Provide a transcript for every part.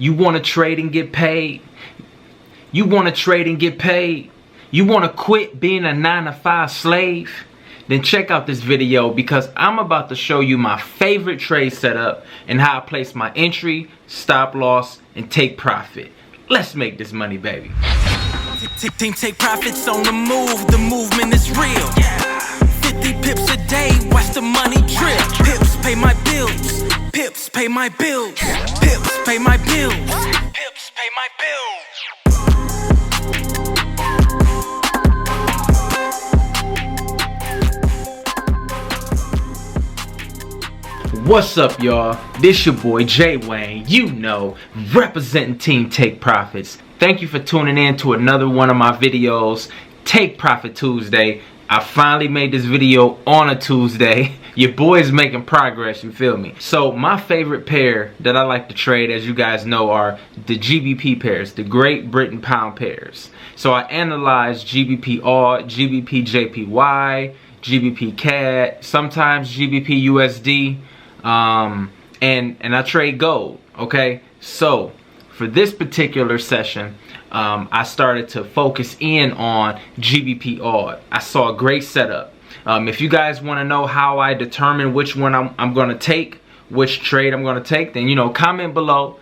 You want to trade and get paid? You want to trade and get paid? You want to quit being a 9-to-5 slave? Then check out this video, because I'm about to show you my favorite trade setup and how I place my entry, stop loss, and take profit. Let's make this money, baby. Take profits on the move. The movement is real. 50 pips a day, watch the money drip. Pips pay my bills. Pips pay my bills. Pips pay my bills. Pips pay my bills. What's up, y'all? This your boy Jay Wayne, representing Team Take Profits. Thank you for tuning in to another one of my videos, Take Profit Tuesday. I finally made this video on a Tuesday. Your boy is making progress, you feel me? So my favorite pair that I like to trade, as you guys know, are the GBP pairs, the Great Britain Pound pairs. So I analyze GBP AUD, GBP JPY, GBP CAD, sometimes GBP USD, and I trade gold. Okay, so for this particular session, I started to focus in on GBP AUD. I saw a great setup. If you guys want to know how I determine which one I'm going to take, which trade I'm going to take, then comment below.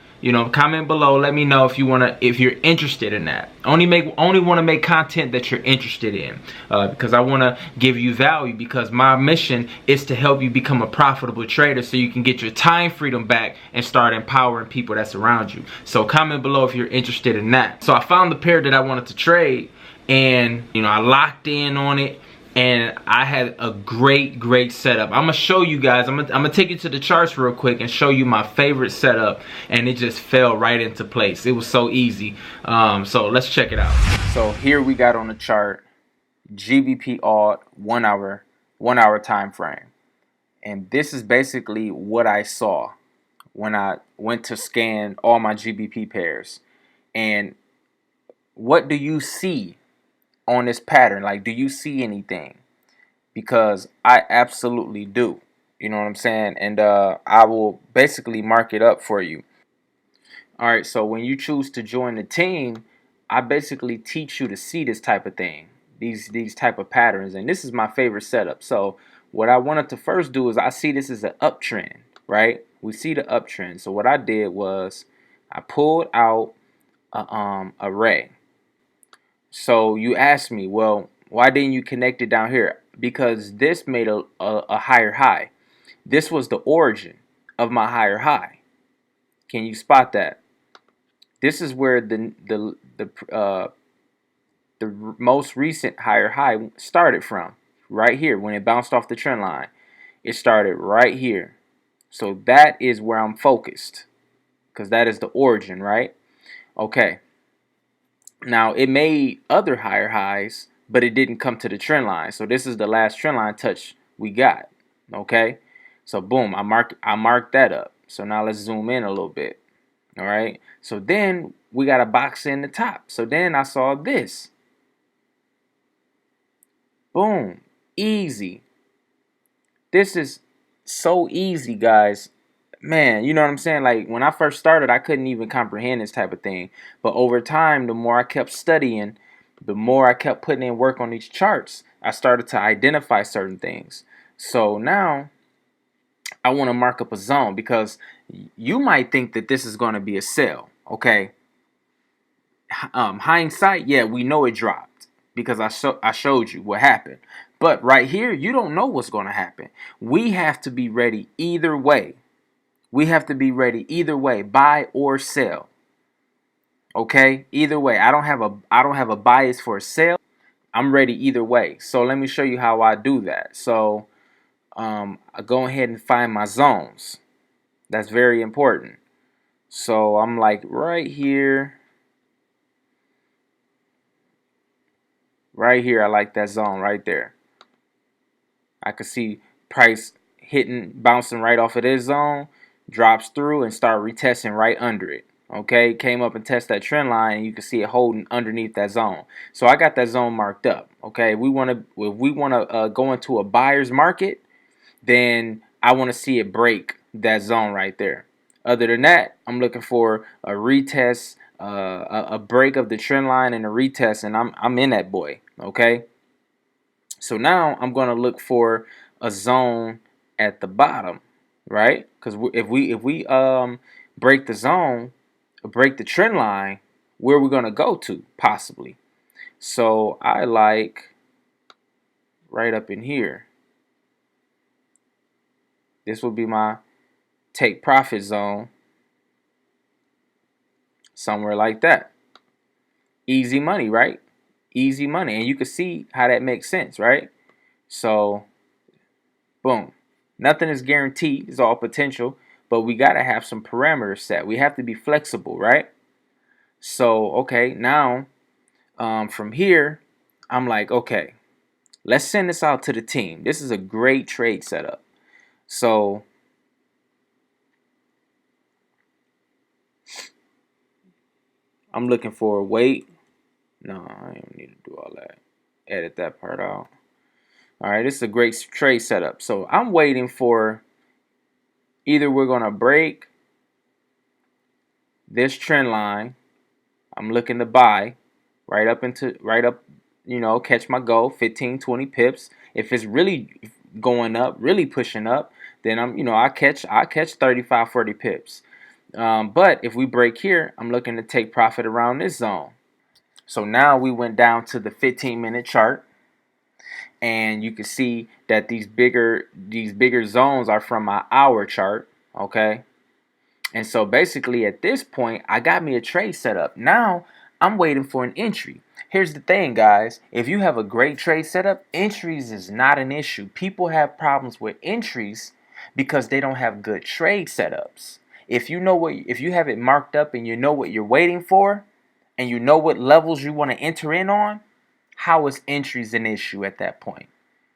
Comment below. Let me know if you're interested in that. Only want to make content that you're interested in, because I want to give you value, because my mission is to help you become a profitable trader so you can get your time freedom back and start empowering people that's around you. So comment below if you're interested in that. So I found the pair that I wanted to trade, and I locked in on it. And I had a great setup. I'm gonna show you guys. I'm gonna take you to the charts real quick and show you my favorite setup, and it just fell right into place. It was so easy. So let's check it out. So here we got on the chart GBP AUD 1 hour time frame, and this is basically what I saw when I went to scan all my GBP pairs. And what do you see on this pattern? Like, do you see anything? Because I absolutely do. You know what I'm saying? And I will basically mark it up for you. All right, so when you choose to join the team, I basically teach you to see this type of thing, these type of patterns, and this is my favorite setup. So what I wanted to first do is, I see this as an uptrend, right? We see the uptrend. So what I did was I pulled out a array. So you asked me, well, why didn't you connect it down here? Because this made a higher high. This was the origin of my higher high. Can you spot that? This is where the most recent higher high started from, right here. When it bounced off the trend line, it started right here. So that is where I'm focused, because that is the origin, right? Okay. Now, it made other higher highs, but it didn't come to the trend line. So this is the last trend line touch we got. Okay, so boom, I marked that up. So now let's zoom in a little bit. All right, so then we got a box in the top. So then I saw this. Boom, easy. This is so easy, guys. Man, you know what I'm saying? Like, when I first started, I couldn't even comprehend this type of thing. But over time, the more I kept studying, the more I kept putting in work on these charts, I started to identify certain things. So now I want to mark up a zone, because you might think that this is going to be a sell. Okay. Hindsight, yeah, we know it dropped, because I showed you what happened. But right here, you don't know what's going to happen. We have to be ready either way. We have to be ready either way, buy or sell. Okay, either way. I don't have a bias for a sale. I'm ready either way. So let me show you how I do that. So I go ahead and find my zones. That's very important. So I'm like right here. Right here, I like that zone right there. I can see price bouncing right off of this zone, drops through and start retesting right under it. Okay, came up and test that trend line, and you can see it holding underneath that zone. So I got that zone marked up. Okay, if we want to go into a buyer's market, then I want to see it break that zone right there. Other than that, I'm looking for a retest, a break of the trend line and a retest, and I'm in that boy. Okay. So now I'm gonna look for a zone at the bottom, right? Because if we break the zone, break the trend line, where are we gonna go to possibly? So I like right up in here. This will be my take profit zone, somewhere like that. Easy money, right? Easy money, and you can see how that makes sense, right? So boom. Nothing is guaranteed. It's all potential. But we got to have some parameters set. We have to be flexible, right? So, okay, now from here, I'm like, okay, let's send this out to the team. This is a great trade setup. So, I'm looking for a wait. No, I don't need to do all that. Edit that part out. All right, this is a great trade setup. So, I'm waiting for either we're going to break this trend line. I'm looking to buy right up, catch my goal, 15, 20 pips. If it's really going up, really pushing up, then I catch 35, 40 pips. But if we break here, I'm looking to take profit around this zone. So now we went down to the 15-minute chart, and you can see that these bigger zones are from my hour chart, okay? And so basically at this point, I got me a trade set up. Now I'm waiting for an entry. Here's the thing, guys. If you have a great trade setup, entries is not an issue. People have problems with entries because they don't have good trade setups. If you have it marked up and you know what you're waiting for, and you know what levels you want to enter in on, how is entries an issue at that point?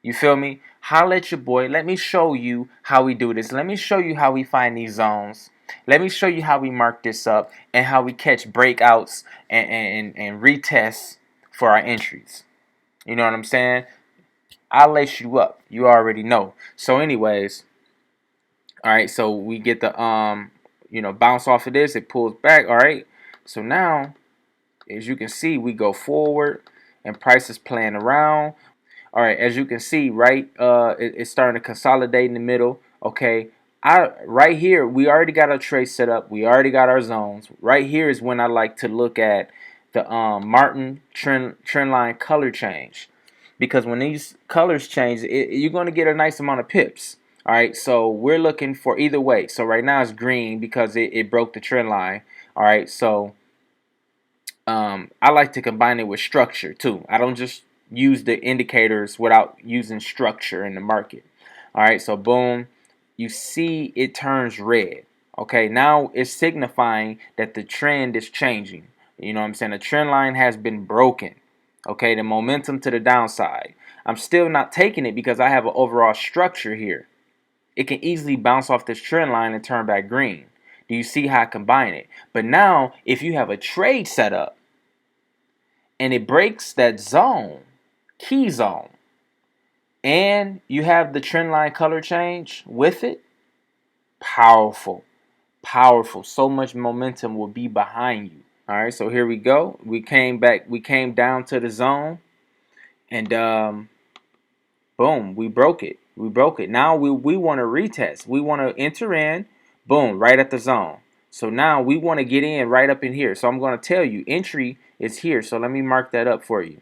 You feel me? Holla at your boy. Let me show you how we do this. Let me show you how we find these zones. Let me show you how we mark this up and how we catch breakouts and retests for our entries. You know what I'm saying? I'll lace you up. You already know. So anyways, all right, so we get the bounce off of this, it pulls back, all right? So now, as you can see, we go forward and price is playing around. All right, as you can see, right, it's starting to consolidate in the middle. Okay, right here, we already got our trade set up. We already got our zones. Right here is when I like to look at the Martin trend line color change, because when these colors change, you're going to get a nice amount of pips. All right, so we're looking for either way. So right now it's green because it broke the trend line. All right, so I like to combine it with structure too. I don't just use the indicators without using structure in the market. All right, so boom, you see it turns red. Okay, now it's signifying that the trend is changing. You know what I'm saying? The trend line has been broken. Okay, the momentum to the downside. I'm still not taking it because I have an overall structure here. It can easily bounce off this trend line and turn back green. Do you see how I combine it? But now, if you have a trade set up and it breaks that zone, key zone, and you have the trend line color change with it, powerful, powerful. So much momentum will be behind you. All right, so here we go. We came down to the zone, and boom, we broke it. We broke it. Now we want to retest. We want to enter in, boom, right at the zone. So now we want to get in right up in here. So I'm going to tell you, entry is here. So let me mark that up for you.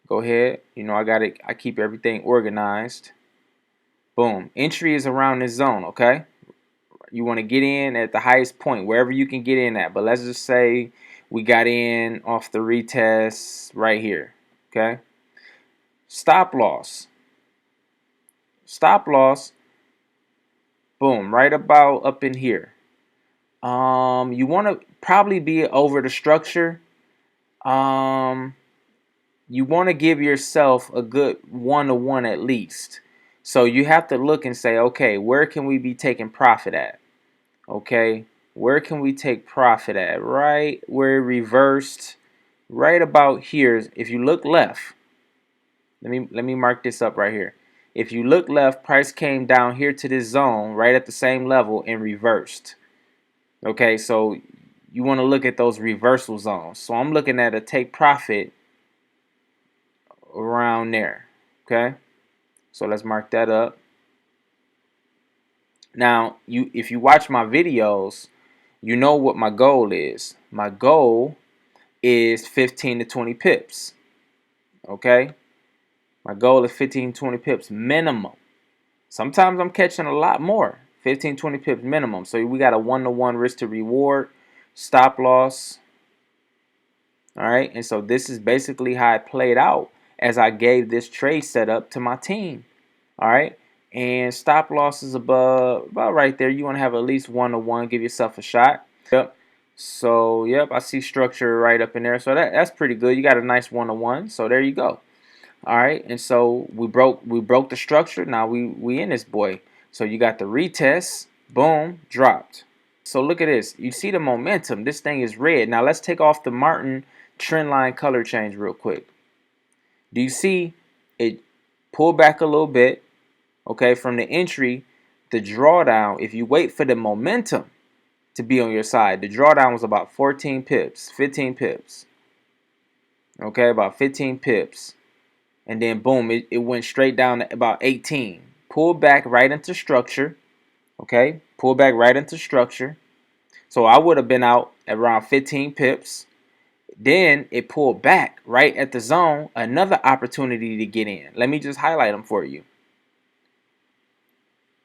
Go ahead. You know, I keep everything organized. Boom. Entry is around this zone, okay? You want to get in at the highest point, wherever you can get in at. But let's just say we got in off the retest right here, okay? Stop loss. Stop loss. Boom, right about up in here. You want to probably be over the structure. You want to give yourself a good 1-to-1 at least. So you have to look and say, okay, where can we be taking profit at? Okay, where can we take profit at? Right where it reversed, right about here. If you look left, let me mark this up right here. If you look left, price came down here to this zone right at the same level and reversed. Okay, so you want to look at those reversal zones. So I'm looking at a take profit around there. Okay, so let's mark that up. Now, if you watch my videos, you know what my goal is. My goal is 15 to 20 pips. Okay, my goal is 15 to 20 pips minimum. Sometimes I'm catching a lot more. 15 20 pips minimum. So we got a 1-to-1 risk to reward, stop loss. All right, and so this is basically how it played out as I gave this trade setup to my team. All right, and stop loss is about right there. You want to have at least 1-to-1. Give yourself a shot. Yep. So yep, I see structure right up in there. So that's pretty good. You got a nice 1-to-1. So there you go. All right, and so we broke the structure. Now we in this boy. So you got the retest. Boom, dropped. So look at this. You see the momentum. This thing is red. Now let's take off the Martin trend line color change real quick. Do you see it pull back a little bit? Okay, from the entry, the drawdown. If you wait for the momentum to be on your side, the drawdown was about 14 pips, 15 pips. Okay, about 15 pips. And then boom, it went straight down to about 18. Pull back right into structure. Okay, pull back right into structure. So I would have been out at around 15 pips. Then it pulled back right at the zone. Another opportunity to get in. Let me just highlight them for you.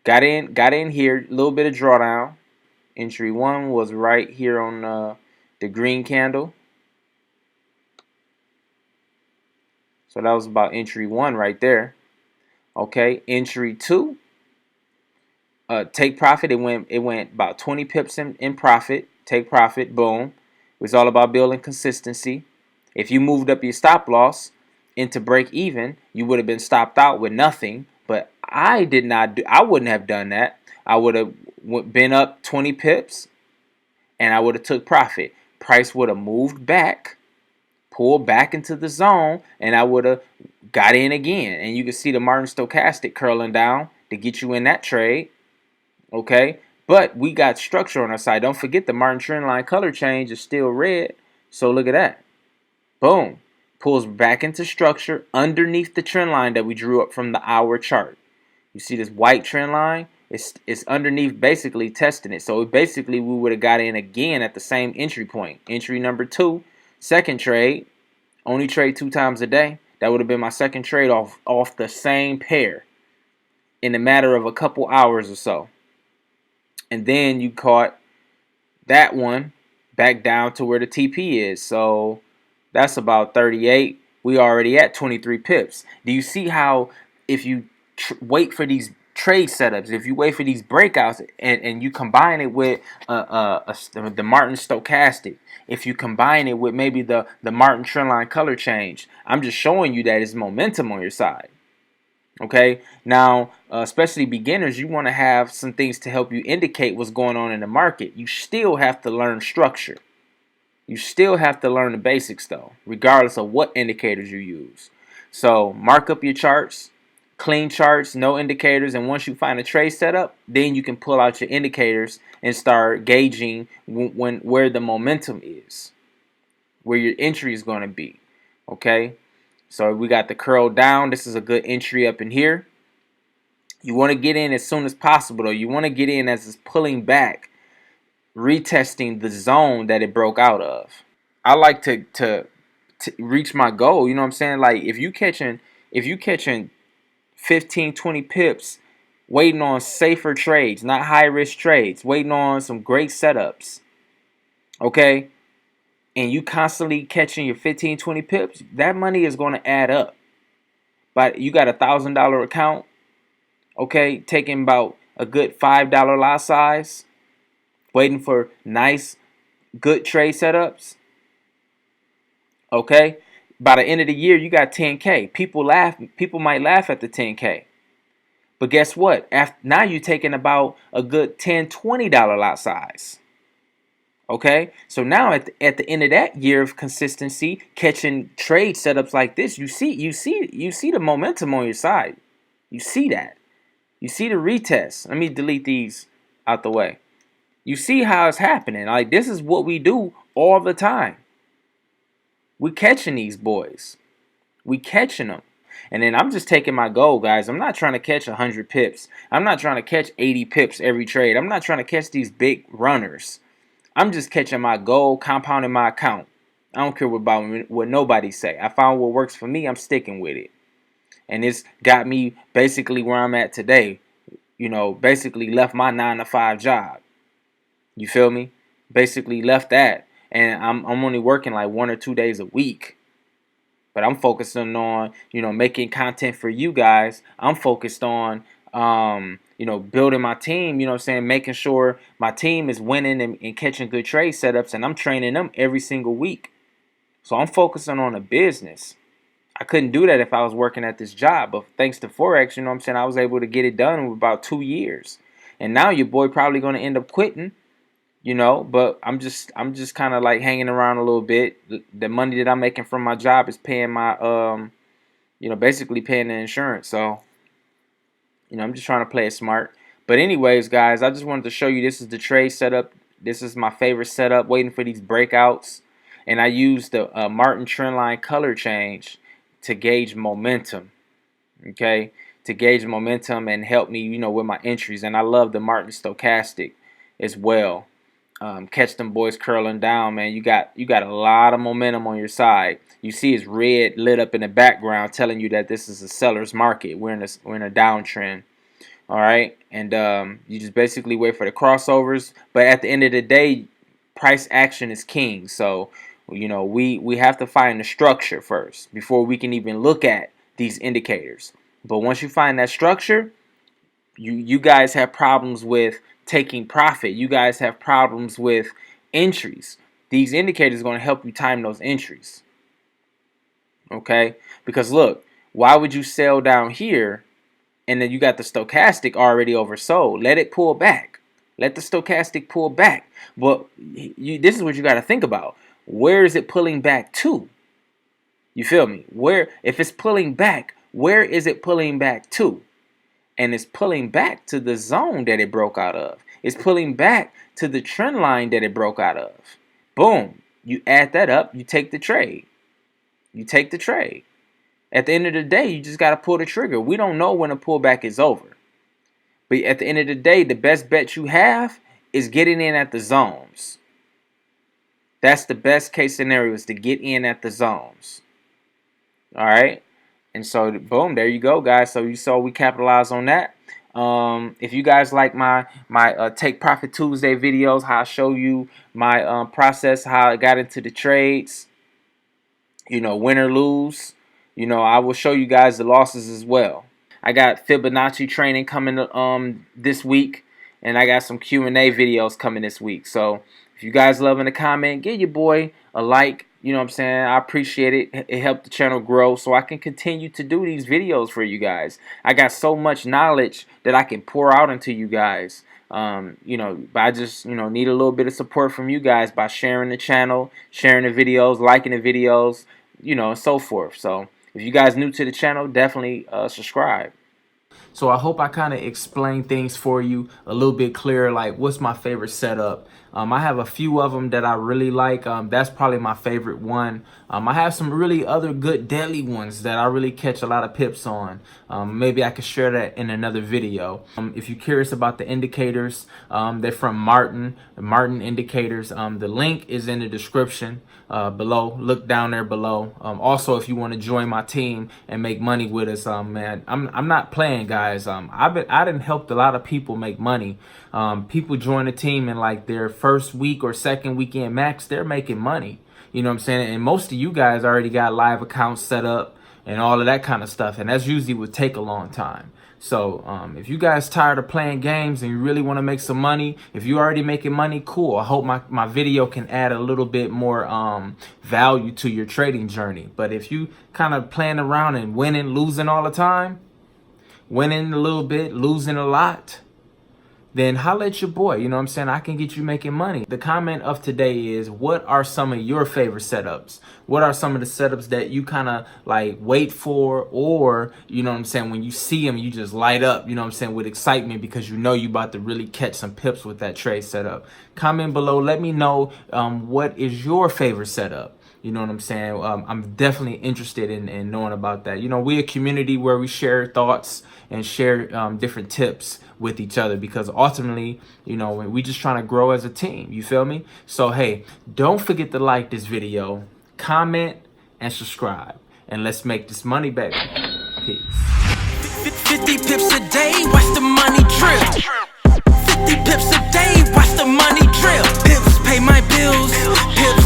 Got in here. A little bit of drawdown. Entry 1 was right here on the green candle. So that was about entry 1 right there. Okay, entry 2. Take profit. It went about 20 pips in profit. Take profit. Boom. It was all about building consistency. If you moved up your stop loss into break even, you would have been stopped out with nothing. But I did not. I wouldn't have done that. I would have been up 20 pips, and I would have took profit. Price would have moved back, pulled back into the zone, and I would have got in again. And you can see the Martin stochastic curling down to get you in that trade. Okay, but we got structure on our side. Don't forget the Martin trend line color change is still red. So look at that. Boom. Pulls back into structure underneath the trend line that we drew up from the hour chart. You see this white trend line? It's underneath, basically testing it. So basically we would have got in again at the same entry point. Entry number 2, second trade. Only trade 2 times a day. That would have been my second trade off the same pair in a matter of a couple hours or so. And then you caught that one back down to where the TP is. So that's about 38. We already at 23 pips. Do you see how if you wait for these trade setups, if you wait for these breakouts and you combine it with the Martin stochastic, if you combine it with maybe the Martin trendline color change, I'm just showing you that it's momentum on your side. Okay, now especially beginners, you want to have some things to help you indicate what's going on in the market. You still have to learn structure. You still have to learn the basics though, regardless of what indicators you use. So mark up your charts, clean charts, no indicators, and once you find a trade setup, then you can pull out your indicators and start gauging where the momentum is, where your entry is going to be. Okay. So we got the curl down. This is a good entry up in here. You want to get in as soon as possible, though. You want to get in as it's pulling back, retesting the zone that it broke out of. I like to reach my goal. You know what I'm saying? Like if you catching 15, 20 pips, waiting on safer trades, not high risk trades, waiting on some great setups. Okay? And you constantly catching your 15, 20 pips, that money is going to add up. But you got $1,000 account, okay, taking about a good $5 lot size, waiting for nice, good trade setups. Okay, by the end of the year, you got 10K. People might laugh at the 10K. But guess what? Now you're taking about a good $10, $20 lot size. Okay, so now at the end of that year of consistency, catching trade setups like this, you see the momentum on your side. You see that. You see the retest. Let me delete these out the way. You see how it's happening. Like, this is what we do all the time. We catching these boys. We catching them. And then I'm just taking my goal, guys. I'm not trying to catch 100 pips. I'm not trying to catch 80 pips every trade. I'm not trying to catch these big runners. I'm just catching my goal, compounding my account. I don't care about what nobody say. I found what works for me. I'm sticking with it. And it's got me basically where I'm at today. You know, basically left my 9-to-5 job. You feel me? Basically left that. And I'm only working like 1 or 2 days a week. But I'm focusing on, you know, making content for you guys. I'm focused on, you know, building my team, you know what I'm saying, making sure my team is winning and catching good trade setups, and I'm training them every single week. So I'm focusing on a business. I couldn't do that if I was working at this job, but thanks to Forex, you know what I'm saying, I was able to get it done in about 2 years. And now your boy probably going to end up quitting. You know, but I'm just kind of like hanging around a little bit. The money that I'm making from my job is paying my you know, basically paying the insurance. So, you know, I'm just trying to play it smart. But anyways, guys, I just wanted to show you this is the trade setup. This is my favorite setup, waiting for these breakouts. And I used the Martin Trendline color change to gauge momentum. Okay, to gauge momentum and help me, you know, with my entries. And I love the Martin Stochastic as well. Catch them boys curling down, man. You got a lot of momentum on your side. You see it's red lit up in the background, telling you that this is a seller's market. We're in a downtrend. All right, and you just basically wait for the crossovers. But at the end of the day, price action is king. So, you know, we have to find the structure first before we can even look at these indicators. But once you find that structure, you guys have problems with taking profit. You guys have problems with entries. These indicators are going to help you time those entries. Okay? Because look, why would you sell down here and then you got the stochastic already oversold? Let it pull back. Let the stochastic pull back. But this is what you got to think about. Where is it pulling back to? You feel me? Where, if it's pulling back, where is it pulling back to? And it's pulling back to the zone that it broke out of. It's pulling back to the trend line that it broke out of. Boom. You add that up, you take the trade. You take the trade. At the end of the day, you just got to pull the trigger. We don't know when a pullback is over. But at the end of the day, the best bet you have is getting in at the zones. That's the best case scenario, is to get in at the zones. All right? And so, boom, there you go, guys. So you saw we capitalized on that. If you guys like my Take Profit Tuesday videos, how I show you my process, how I got into the trades, you know, win or lose, you know, I will show you guys the losses as well. I got Fibonacci training coming this week, and I got some Q&A videos coming this week. So if you guys love in the comment, give your boy a like. You know what I'm saying? I appreciate it. It helped the channel grow so I can continue to do these videos for you guys. I got so much knowledge that I can pour out into you guys. You know, but I just, you know, need a little bit of support from you guys by sharing the channel, sharing the videos, liking the videos, you know, and so forth. So if you guys new to the channel, definitely subscribe. So I hope I kind of explained things for you a little bit clearer, like what's my favorite setup. I have a few of them that I really like. That's probably my favorite one. I have some really other good daily ones that I really catch a lot of pips on. Maybe I could share that in another video. If you're curious about the indicators, they're from Martin, the Martin indicators. The link is in the description below. Look down there below. Also, if you want to join my team and make money with us, man, I'm not playing, guys. I done helped a lot of people make money. People join the team in like their first week or second weekend max, they're making money. You know what I'm saying? And most of you guys already got live accounts set up and all of that kind of stuff. And that's usually would take a long time. So if you guys tired of playing games and you really want to make some money, if you're already making money, cool. I hope my video can add a little bit more value to your trading journey. But if you kind of playing around and winning, losing all the time, winning a little bit, losing a lot, then holla at your boy. You know what I'm saying? I can get you making money. The comment of today is, what are some of your favorite setups? What are some of the setups that you kind of like wait for, or, you know what I'm saying, when you see them, you just light up, you know what I'm saying, with excitement because you know you about to really catch some pips with that trade setup? Comment below. Let me know what is your favorite setup. You know what I'm saying? I'm definitely interested in knowing about that. You know, we're a community where we share thoughts and share different tips with each other, because ultimately, you know, we just trying to grow as a team. You feel me? So, hey, don't forget to like this video, comment, and subscribe. And let's make this money, baby. Peace. 50 pips a day, watch the money drip. 50 pips a day, watch the money drip. Pips pay my bills. Pips